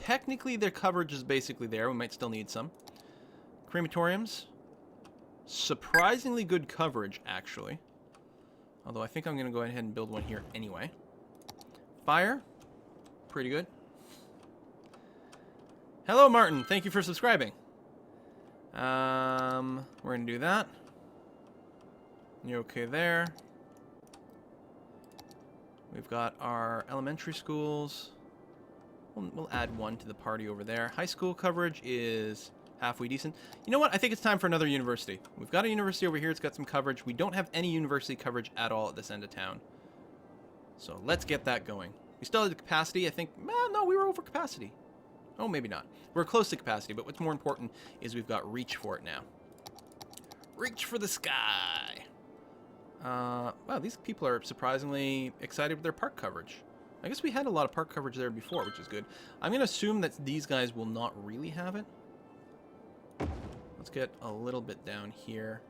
technically their coverage is basically there. We might still need some. Crematoriums. Surprisingly good coverage, actually. Although I think I'm going to go ahead and build one here anyway. Fire. Pretty good. Hello, Martin. Thank you for subscribing. We're going to do that. You okay there? We've got our elementary schools. We'll add one to the party over there. High school coverage is halfway decent. You know what? I think it's time for another university. We've got a university over here. It's got some coverage. We don't have any university coverage at all at this end of town. So let's get that going. We still have the capacity. I think, well, no, we were over capacity. Oh, maybe not. We're close to capacity, but what's more important is we've got reach for it now. Reach for the sky. Wow, these people are surprisingly excited with their park coverage. I guess we had a lot of park coverage there before, which is good. I'm going to assume that these guys will not really have it. Let's get a little bit down here,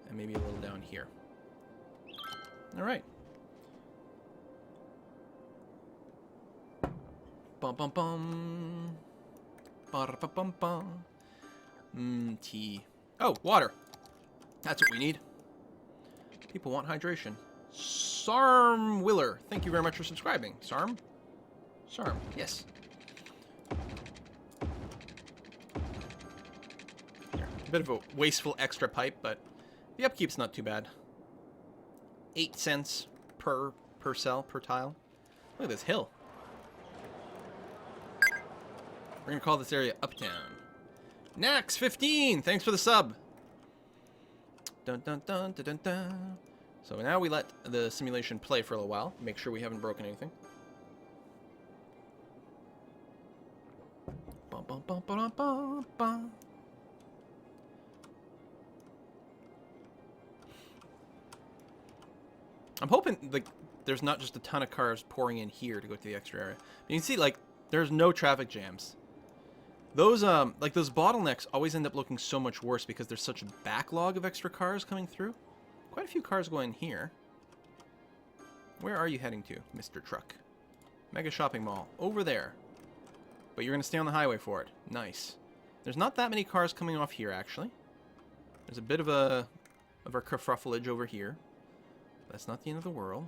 and maybe a little down here. All right. Bum bum bum. Ba bum bum bum. Tea. Oh, water. That's what we need. People want hydration. Sarm Willer, thank you very much for subscribing. Sarm? Sarm, yes. Here, a bit of a wasteful extra pipe, but the upkeep's not too bad. 8 cents per cell, per tile. Look at this hill. We're gonna call this area Uptown. Nax15, thanks for the sub. Dun dun dun dun dun dun. So now we let the simulation play for a little while. Make sure we haven't broken anything. Bum, bum, bum, bum, bum, bum. I'm hoping like there's not just a ton of cars pouring in here to go to the extra area. You can see like there's no traffic jams. Those like those bottlenecks always end up looking so much worse because there's such a backlog of extra cars coming through. Quite a few cars going here. Where are you heading to, Mr. Truck? Mega Shopping Mall. Over there. But you're going to stay on the highway for it. Nice. There's not that many cars coming off here, actually. There's a bit of our kerfuffleage over here. That's not the end of the world.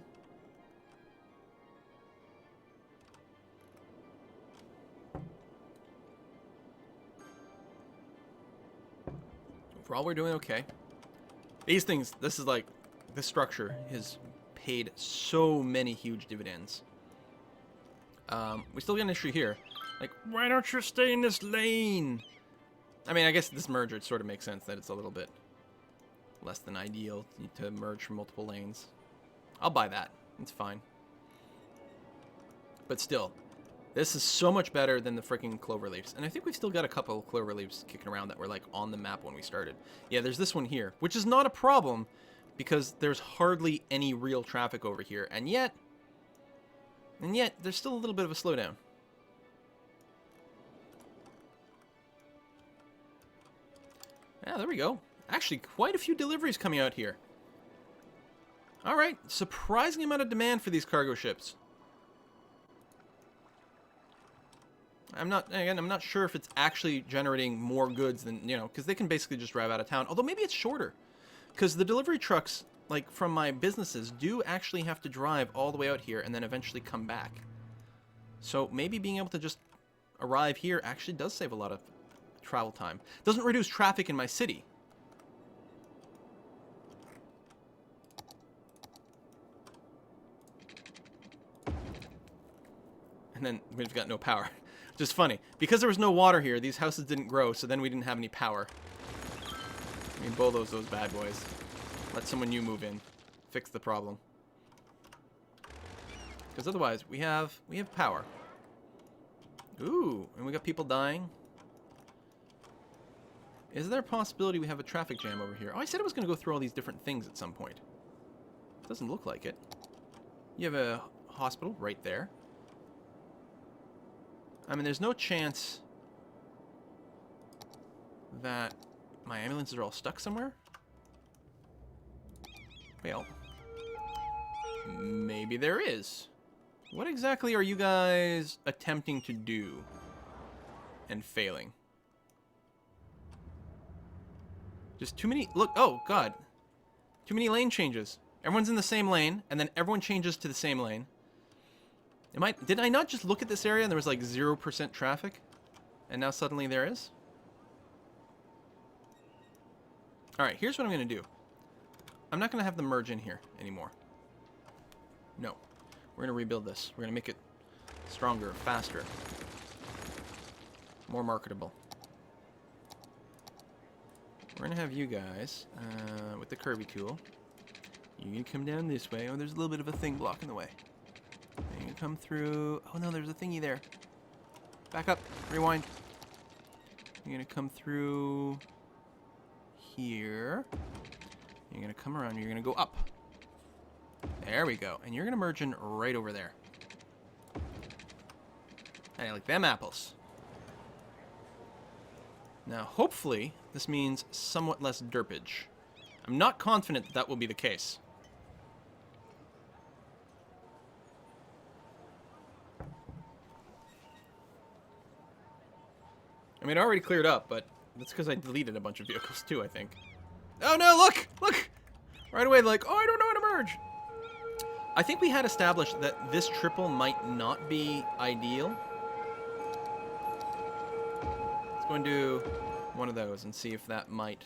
Overall, we're doing okay. These things, this is like, this structure has paid so many huge dividends. We still got an issue here. Like, why don't you stay in this lane? I mean, I guess this merger, it sort of makes sense that it's a little bit less than ideal to merge from multiple lanes. I'll buy that. It's fine. But still, this is so much better than the freaking Cloverleafs. And I think we've still got a couple of Cloverleafs kicking around that were like on the map when we started. Yeah, there's this one here, which is not a problem because there's hardly any real traffic over here. And yet, there's still a little bit of a slowdown. Yeah, there we go. Actually, quite a few deliveries coming out here. All right, surprising amount of demand for these cargo ships. I'm not sure if it's actually generating more goods than, you know, because they can basically just drive out of town. Although maybe it's shorter. Because the delivery trucks, like, from my businesses, do actually have to drive all the way out here and then eventually come back. So maybe being able to just arrive here actually does save a lot of travel time. Doesn't reduce traffic in my city. And then we've got no power. Just funny. Because there was no water here, these houses didn't grow, so then we didn't have any power. I mean, bulldoze those bad boys. Let someone new move in. Fix the problem. Because otherwise, we have power. Ooh, and we got people dying. Is there a possibility we have a traffic jam over here? Oh, I said I was going to go through all these different things at some point. Doesn't look like it. You have a hospital right there. I mean, there's no chance that my ambulances are all stuck somewhere. Well, maybe there is. What exactly are you guys attempting to do? and failing. Just too many... Look, oh, God. Too many lane changes. Everyone's in the same lane, and then everyone changes to the same lane. Did I not just look at this area and there was like 0% traffic? And now suddenly there is? Alright, here's what I'm going to do. I'm not going to have them merge in here anymore. No. We're going to rebuild this. We're going to make it stronger, faster. More marketable. We're going to have you guys, with the curvy tool. You can come down this way. Oh, there's a little bit of a thing blocking the way. You can come through... Oh, no, there's a thingy there. Back up. Rewind. You're going to come through here. You're going to come around. You're going to go up. There we go. And you're going to merge in right over there. I like them apples. Now, hopefully, this means somewhat less derpage. I'm not confident that that will be the case. I mean, it already cleared up, but that's because I deleted a bunch of vehicles too, I think. Oh no, look! Look! Right away, like, oh, I don't know how to merge! I think we had established that this triple might not be ideal. Let's go and do one of those and see if that might...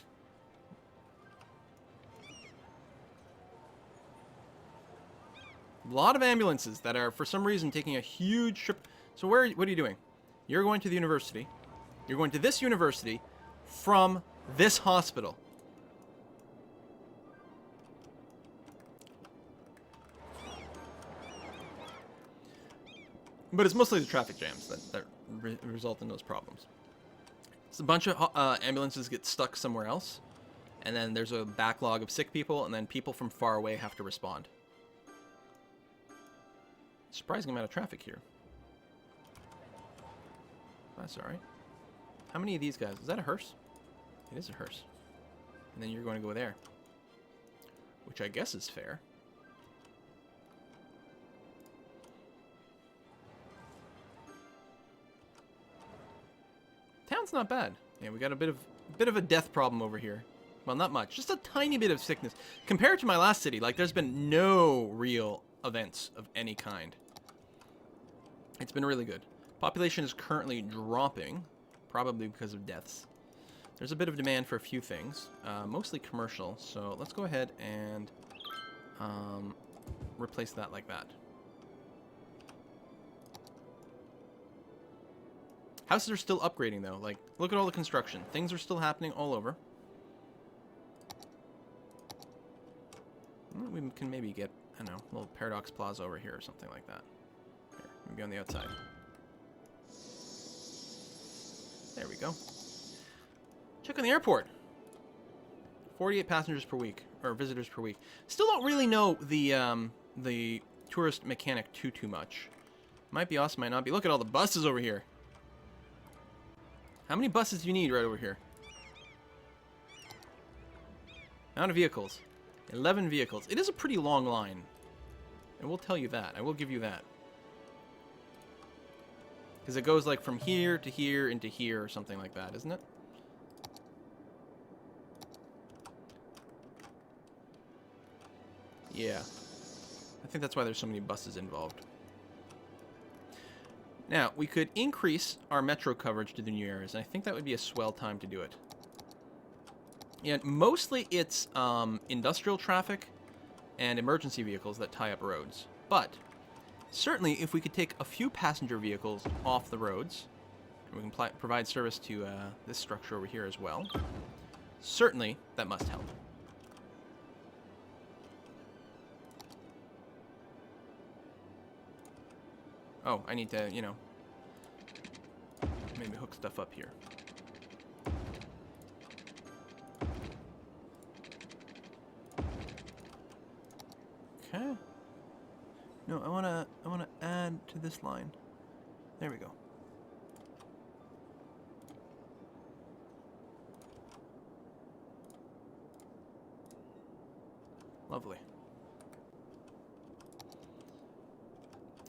A lot of ambulances that are, for some reason, taking a huge trip. So what are you doing? You're going to the university. You're going to this university from this hospital. But it's mostly the traffic jams that result in those problems. So a bunch of ambulances get stuck somewhere else, and then there's a backlog of sick people, and then people from far away have to respond. Surprising amount of traffic here. That's alright. How many of these guys? Is that a hearse? It is a hearse. And then you're going to go there. Which I guess is fair. Town's not bad. Yeah, we got a bit of a death problem over here. Well, not much. Just a tiny bit of sickness. Compared to my last city, like, there's been no real events of any kind. It's been really good. Population is currently dropping, probably because of deaths. There's a bit of demand for a few things, mostly commercial, so let's go ahead and replace that like that. Houses are still upgrading, though. Like, look at all the construction. Things are still happening all over. We can maybe get, I don't know, a little Paradox Plaza over here or something like that. Here, maybe on the outside. There we go. Check on the airport. 48 passengers per week, or visitors per week. Still don't really know the tourist mechanic too much. Might be awesome, might not be. Look at all the buses over here. How many buses do you need right over here? Amount of vehicles. 11 vehicles. It is a pretty long line. I will tell you that. I will give you that. Because it goes like from here to here into here or something like that, isn't it? Yeah. I think that's why there's so many buses involved. Now, we could increase our metro coverage to the new areas, and I think that would be a swell time to do it. And mostly it's industrial traffic and emergency vehicles that tie up roads. But certainly if we could take a few passenger vehicles off the roads, and we can provide service to this structure over here as well, certainly that must help. Oh, I need to, you know, maybe hook stuff up here. Okay. No, I wanna add to this line. There we go. Lovely.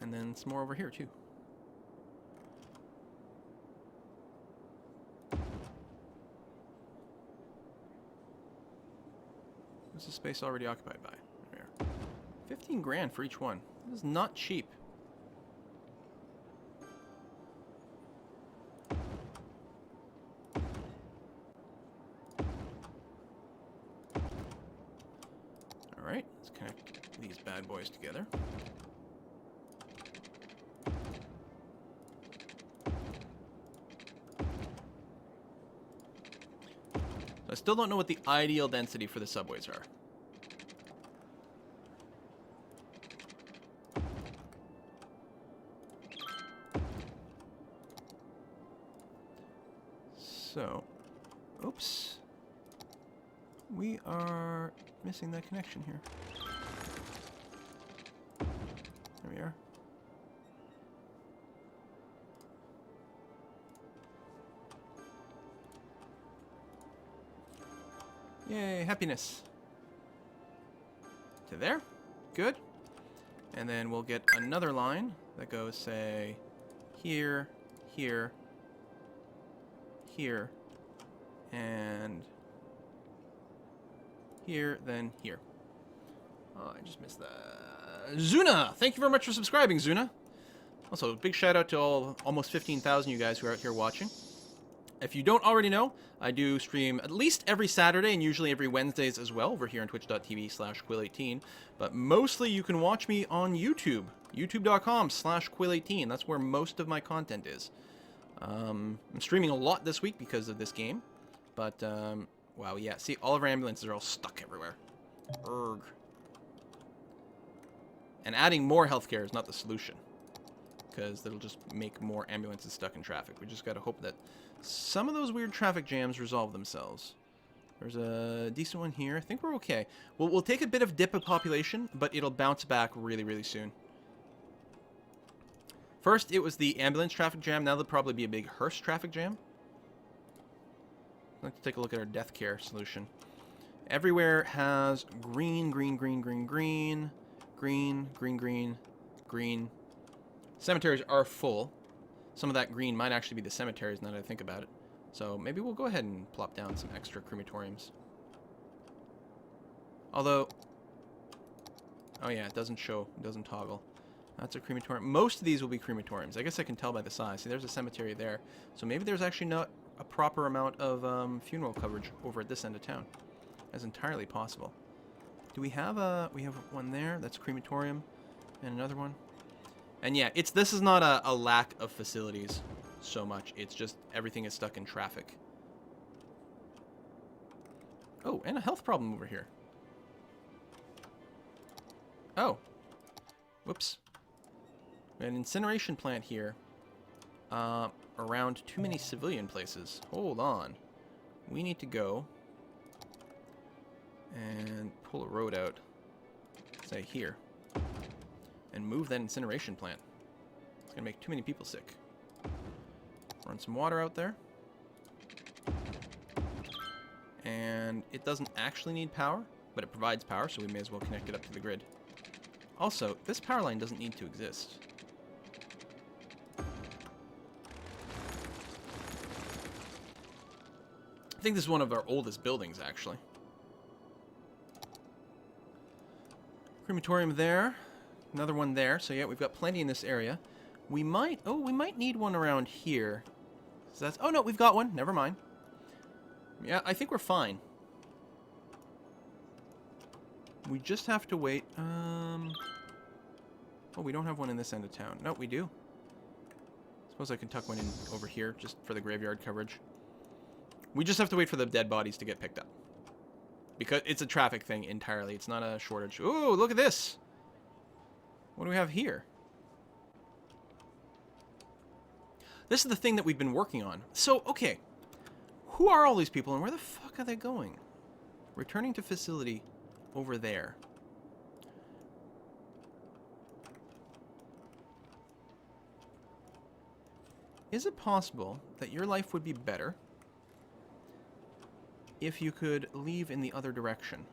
And then some more over here too. What's the space already occupied by? There. 15 grand for each one. This is not cheap. Alright, let's connect these bad boys together. I still don't know what the ideal density for the subways are. So, oops. We are missing that connection here. There we are. Yay, happiness. To there. Good. And then we'll get another line that goes, say, here, here, here, and here, then here. Oh, I just missed that. Zuna! Thank you very much for subscribing, Zuna. Also, big shout out to almost 15,000 you guys who are out here watching. If you don't already know, I do stream at least every Saturday and usually every Wednesdays as well over here on twitch.tv/Quill18. But mostly you can watch me on YouTube, youtube.com/Quill18. That's where most of my content is. I'm streaming a lot this week because of this game. But, wow, yeah. See, all of our ambulances are all stuck everywhere. Urgh. And adding more healthcare is not the solution, because that'll just make more ambulances stuck in traffic. We just gotta hope that some of those weird traffic jams resolve themselves. There's a decent one here. I think we're okay. We'll take a bit of dip of population, but it'll bounce back really, really soon. First, it was the ambulance traffic jam. Now there'll probably be a big hearse traffic jam. Let's take a look at our death care solution. Everywhere has green, green, green, green, green, green, green, green, green. Cemeteries are full. Some of that green might actually be the cemeteries now that I think about it. So maybe we'll go ahead and plop down some extra crematoriums. Although, oh yeah, it doesn't show, it doesn't toggle. That's a crematorium. Most of these will be crematoriums. I guess I can tell by the size. See, there's a cemetery there. So maybe there's actually not a proper amount of funeral coverage over at this end of town. That's entirely possible. Do we have we have one there? That's crematorium. And another one. And yeah, this is not a lack of facilities so much. It's just everything is stuck in traffic. Oh, and a health problem over here. Oh. Whoops. We have an incineration plant here. Around too many civilian places. Hold on. We need to go and pull a road out. Say here. And move that incineration plant. It's gonna make too many people sick. Run some water out there. And it doesn't actually need power, but it provides power, so we may as well connect it up to the grid. Also, this power line doesn't need to exist. I think this is one of our oldest buildings, actually. Crematorium there. Another one there. So yeah, we've got plenty in this area. We might need one around here. So that's, oh no, we've got one. Never mind. Yeah, I think we're fine. We just have to wait. Oh, we don't have one in this end of town. No, we do. Suppose I can tuck one in over here just for the graveyard coverage. We just have to wait for the dead bodies to get picked up. Because it's a traffic thing entirely. It's not a shortage. Ooh, look at this. What do we have here? This is the thing that we've been working on. So, okay. Who are all these people and where the fuck are they going? Returning to facility over there. Is it possible that your life would be better if you could leave in the other direction?